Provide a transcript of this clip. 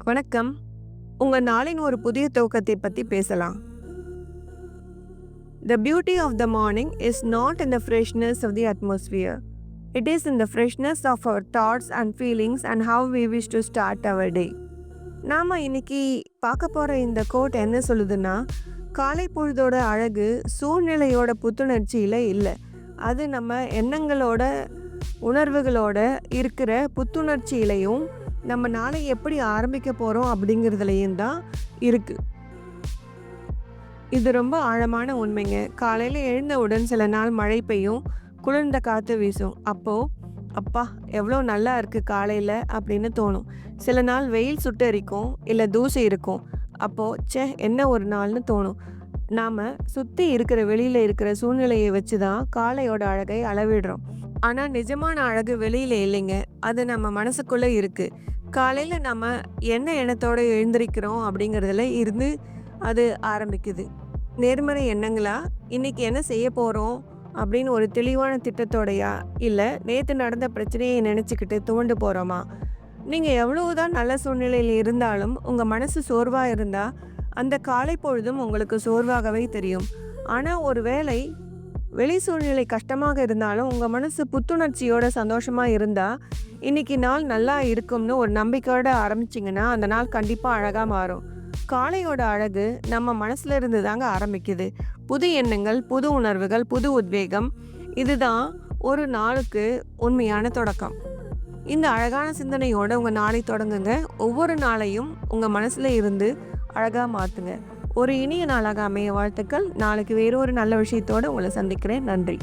வணக்கம். உங்க நாளின் ஒரு புதிய துவக்கத்தை பத்தி பேசலாம். The beauty of the morning is not in the freshness of the atmosphere. It is in the freshness of our thoughts and feelings and how we wish to start our day. நாம இன்னைக்கு பார்க்க போற இந்த code என்ன சொல்லுதுன்னா, காலை பொழுதோட அழகு சூழ்நிலையோட புத்துணர்ச்சியில இல்லை, அது நம்ம எண்ணங்களோட உணர்வுகளோட இருக்கிற புத்துணர்ச்சியிலையும் நம்ம நாளை எப்படி ஆரம்பிக்க போகிறோம் அப்படிங்கிறதுலையும் தான் இருக்குது. இது ரொம்ப ஆழமான உண்மைங்க. காலையில் எழுந்தவுடன் சில நாள் மழை பெய்யும், குளிர்ந்த காற்று வீசும். அப்போது அப்பா எவ்வளோ நல்லா இருக்குது காலையில் அப்படின்னு தோணும். சில நாள் வெயில் சுட்டரிக்கும், இல்லை தூசி இருக்கும். அப்போது ச்சே என்ன ஒரு நாள்னு தோணும். நாம் சுற்றி இருக்கிற வெளியில் இருக்கிற சூழ்நிலையை வச்சு தான் காலையோட அழகை அளவிடுறோம். ஆனால் நிஜமான அழகு வெளியில் இல்லைங்க, அது நம்ம மனசுக்குள்ளே இருக்குது. காலையில் நம்ம என்ன எண்ணத்தோடு எழுந்திருக்கிறோம் அப்படிங்கிறதுல இருந்து அது ஆரம்பிக்குது. நேர்மறை எண்ணங்களா, இன்றைக்கி என்ன செய்ய போகிறோம் அப்படின்னு ஒரு தெளிவான திட்டத்தோடையா, இல்லை நேற்று நடந்த பிரச்சனையை நினச்சிக்கிட்டு துவண்டு போகிறோமா? நீங்கள் எவ்வளவுதான் நல்ல சூழ்நிலையில் இருந்தாலும் உங்கள் மனசு சோர்வாக இருந்தால் அந்த காலை பொழுதும் உங்களுக்கு சோர்வாகவே தெரியும். ஆனால் ஒரு வேளை வெளி சூழ்நிலை கஷ்டமாக இருந்தாலும் உங்கள் மனசு புத்துணர்ச்சியோட சந்தோஷமாக இருந்தால் இன்றைக்கி நாள் நல்லா இருக்கும்னு ஒரு நம்பிக்கையோடு ஆரம்பிச்சிங்கன்னா அந்த நாள் கண்டிப்பாக அழகாக மாறும். காலையோட அழகு நம்ம மனசில் இருந்து தாங்க ஆரம்பிக்குது. புது எண்ணங்கள், புது உணர்வுகள், புது உத்வேகம், இதுதான் ஒரு நாளுக்கு உண்மையான தொடக்கம். இந்த அழகான சிந்தனையோடு உங்கள் நாளை தொடங்குங்க. ஒவ்வொரு நாளையும் உங்கள் மனசில் இருந்து அழகாக மாற்றுங்க. ஒரு இனிய நாளாக அமைய வாழ்த்துக்கள். நாளைக்கு வேறொரு நல்ல விஷயத்தோடு உங்களை சந்திக்கிறேன். நன்றி.